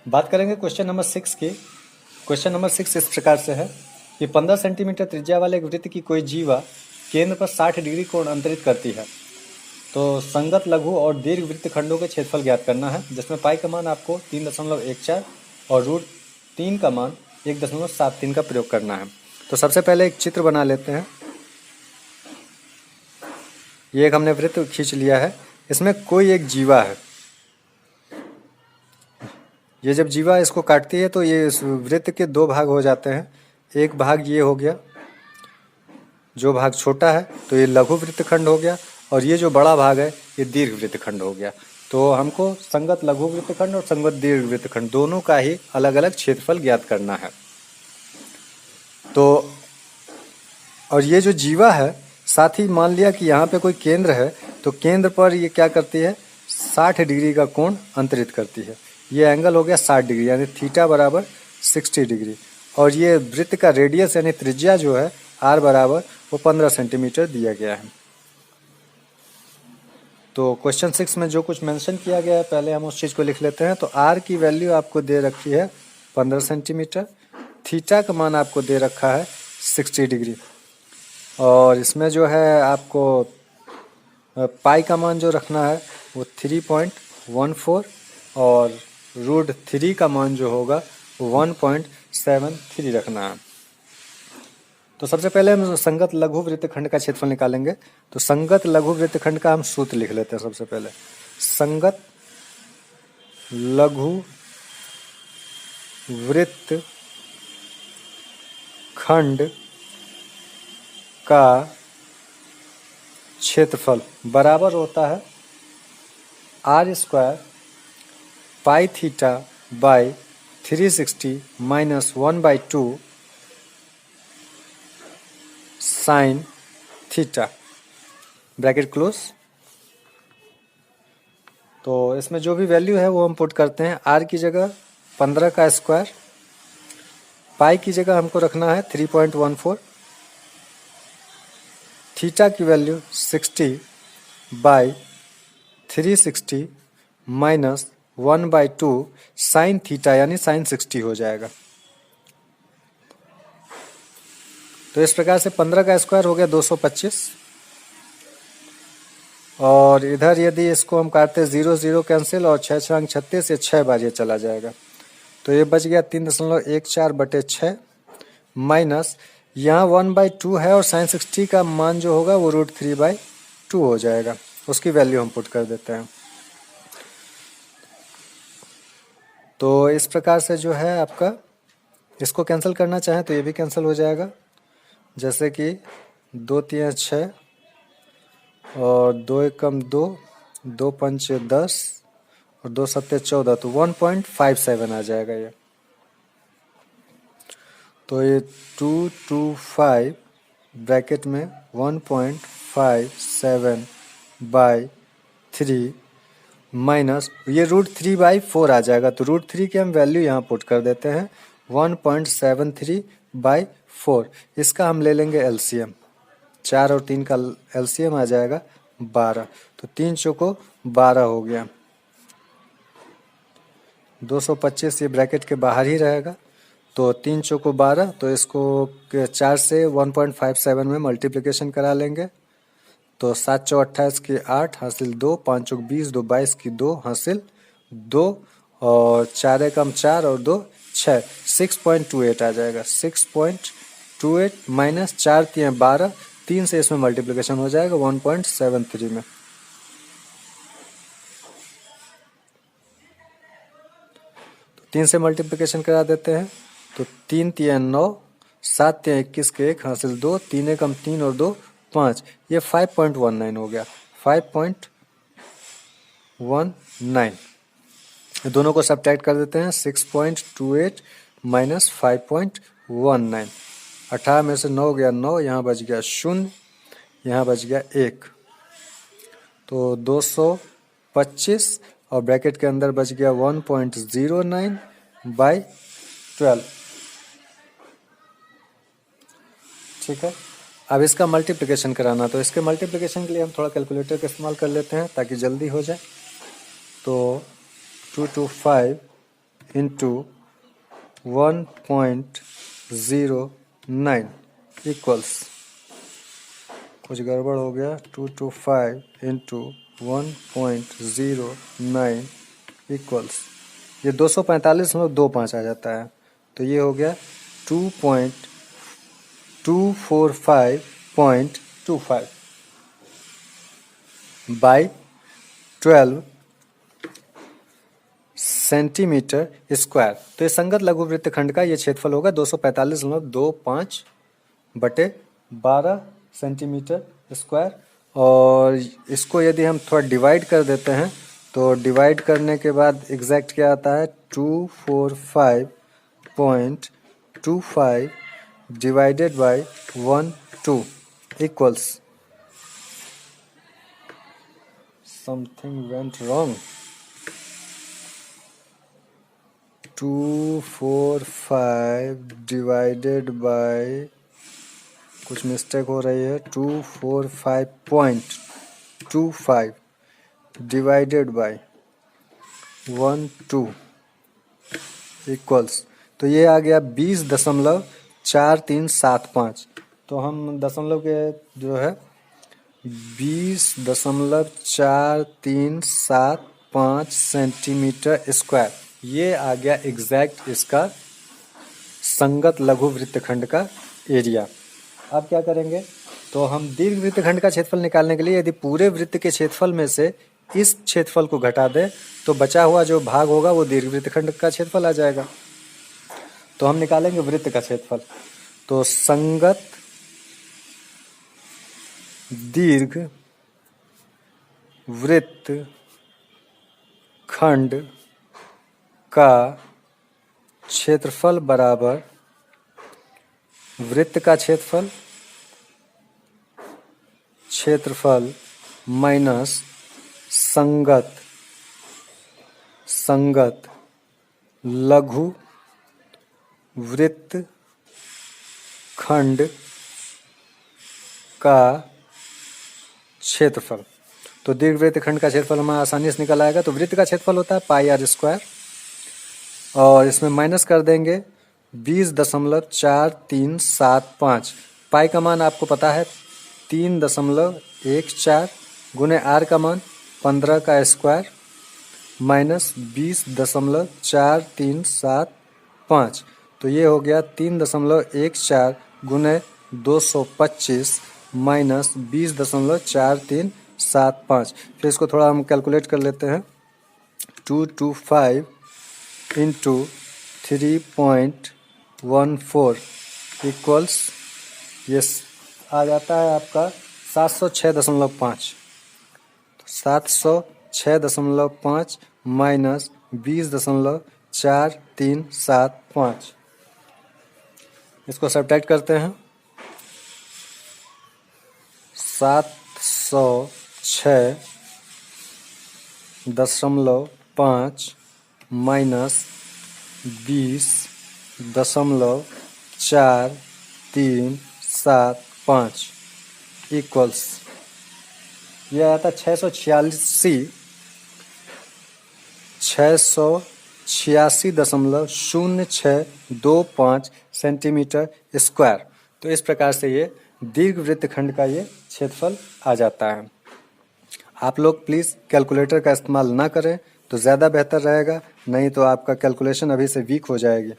बात करेंगे question number 6 की। क्वेश्चन नंबर 6 इस प्रकार से है कि 15 सेंटीमीटर त्रिज्या वाले एक वृत्त की कोई जीवा केंद्र पर 60 डिग्री कोण अंतरित करती है। तो संगत लघु और दीर्घ वृत्त खंडों के क्षेत्रफल ज्ञात करना है, जिसमें पाई का मान आपको 3.14 और रूट 3 का मान 1.73 का प्रयोग करना है। तो सबसे पहले एक चित्र बना लेते हैं। ये एक हमने वृत्त खींच लिया है, इसमें कोई एक जीवा है। ये जब जीवा इसको काटती है तो ये इस वृत्त के दो भाग हो जाते हैं। एक भाग ये हो गया, जो भाग छोटा है तो ये लघु वृत्तखंड हो गया, और ये जो बड़ा भाग है ये दीर्घ वृत्तखंड हो गया। तो हमको संगत लघु वृत्तखंड और संगत दीर्घ वृत्तखंड दोनों का ही अलग अलग क्षेत्रफल ज्ञात करना है। तो और ये जो जीवा है, साथ ही मान लिया कि यहाँ पे कोई केंद्र है, तो केंद्र पर ये क्या करती है, 60 डिग्री का कोण अंतरित करती है। ये एंगल हो गया 60 डिग्री, यानी थीटा बराबर 60 डिग्री। और ये वृत्त का रेडियस यानी त्रिज्या जो है r बराबर वो 15 सेंटीमीटर दिया गया है। तो क्वेश्चन 6 में जो कुछ मेंशन किया गया है पहले हम उस चीज़ को लिख लेते हैं। तो r की वैल्यू आपको दे रखी है 15 सेंटीमीटर, थीटा का मान आपको दे रखा है 60 डिग्री, और इसमें जो है आपको पाई का मान जो रखना है वो 3.14 और रूट 3 का मान जो होगा 1.73 रखना है। तो सबसे पहले हम संगत लघु वृत्तखंड का क्षेत्रफल निकालेंगे। तो संगत लघु वृत्तखंड का हम सूत्र लिख लेते हैं। सबसे पहले संगत लघु वृत्तखंड का क्षेत्रफल बराबर होता है r² pi theta by 360 minus 1/2 sine theta, bracket close. तो इसमें जो भी वैल्यू है वो हम पुट करते हैं। r की जगह 15 का स्क्वायर, पाई की जगह हमको रखना है 3.14, थीटा की value 60 by 360 minus 1/2 sine theta, यानी साइन 60 हो जाएगा। तो इस प्रकार से 15 का स्क्वायर हो गया 225, और इधर यदि इसको हम काटते 0 0 कैंसिल, और 6 6 36 से 6 बार ये चला जाएगा। तो ये बच गया 3.14/6 माइनस यहाँ 1/2 है, और साइन 60 का मान जो होगा वो रूट 3/2 हो जाएगा। उसकी वैल्यू हम पुट कर देते हैं। तो इस प्रकार से जो है आपका, इसको कैंसिल करना चाहें तो ये भी कैंसिल हो जाएगा। जैसे कि 2 3 6 और 2 एकम 2, 2 पंच 10 और 2 सत्ते 14, तो 1.57 आ जाएगा ये। तो ये 225 ब्रैकेट में 1.57/3 माइनस ये रूट 3/4 आ जाएगा। तो रूट 3 की हम वैल्यू यहाँ पुट कर देते हैं 1.73/4। इसका हम ले लेंगे एलसीएम, 4 और 3 का एलसीएम आ जाएगा 12। तो 3 चौको 12 हो गया, 225 ये ब्रैकेट के बाहर ही रहेगा। तो 3 चौको 12, तो इसको 4 से 1.57 में मल्टीप्लिकेशन करा लेंगे। तो 7 चौ 28 की 8 हासिल 2, 5 चौक 20, 2 22 की 2 हासिल 2, और 4 एकम 4 और 2 6, 6.28 आ जाएगा। 6.28 माइनस 4 3 12, 3 से इसमें मल्टीप्लिकेशन हो जाएगा 1.73 में। तो 3 से मल्टीप्लिकेशन करा देते हैं। तो 3 3 9, 7 3 21 के 1 हासिल 2, 3 एकम 3 और 2 5, ये 5.19 हो गया, 5.19। दोनों को सब्ट्रैक्ट कर देते हैं। 6.28 माइनस 5.19, 18 में से 9 गया 9, यहाँ बच गया 0, यहाँ बच गया 1। तो 225 और ब्रैकेट के अंदर बच गया 1.09/12। ठीक है, अब इसका मल्टीप्लिकेशन कराना, तो इसके मल्टीप्लिकेशन के लिए हम थोड़ा कैलकुलेटर का इस्तेमाल कर लेते हैं ताकि जल्दी हो जाए। तो 225 इंटू 1.09 इक्वल्स, कुछ गड़बड़ हो गया, 225 इंटू 1.09 इक्वल्स, ये 245.25 आ जाता है। तो ये हो गया 2.245.25 बाई 12 सेंटीमीटर स्क्वायर। तो ये संगत लघु वृत्तखंड का ये क्षेत्रफल होगा 245.25 बटे 12 सेंटीमीटर स्क्वायर। और इसको यदि हम थोड़ा डिवाइड कर देते हैं तो डिवाइड करने के बाद एग्जैक्ट क्या आता है, 245.25 divided by 12 equals, something went wrong, 245 divided by, कुछ मिस्टेक हो रही है, 245.25 डिवाइडेड बाय 12 इक्वल्स, तो ये आ गया 20.4375। तो हम दशमलव के जो है 20.4375 सेंटीमीटर स्क्वायर, ये आ गया एग्जैक्ट इसका संगत लघु वृत्तखंड का एरिया। अब क्या करेंगे, तो हम दीर्घ वृत्तखंड का क्षेत्रफल निकालने के लिए यदि पूरे वृत्त के क्षेत्रफल में से इस क्षेत्रफल को घटा दें तो बचा हुआ जो भाग होगा वो दीर्घ वृत्तखंड का क्षेत्रफल आ जाएगा। तो हम निकालेंगे वृत्त का क्षेत्रफल। तो संगत दीर्घ वृत्त खंड का क्षेत्रफल बराबर वृत्त का क्षेत्रफल माइनस संगत लघु वृत्त खंड का क्षेत्रफल। तो दीर्घ वृत्त खंड का क्षेत्रफल हमें आसानी से निकल आएगा। तो वृत्त का क्षेत्रफल होता है पाई आर स्क्वायर और इसमें माइनस कर देंगे 20.4375। पाई का मान आपको पता है 3.14 गुने आर का मान 15 का स्क्वायर माइनस 20.4375। तो ये हो गया 3.14 गुने 225 माइनस 20.4375। फिर इसको थोड़ा हम कैलकुलेट कर लेते हैं। 225 इंटू 3.14 इक्वल्स, ये आ जाता है आपका 706.5। 706.5 माइनस 20.4375, इसको सब्ट्रैक्ट करते हैं। 706.5 माइनस 20.4375 इक्वल्स, यह आता 686.0625 सेंटीमीटर स्क्वायर। तो इस प्रकार से ये दीर्घ वृत्तखंड का ये क्षेत्रफल आ जाता है। आप लोग प्लीज़ कैलकुलेटर का इस्तेमाल ना करें तो ज़्यादा बेहतर रहेगा, नहीं तो आपका कैलकुलेशन अभी से वीक हो जाएगी।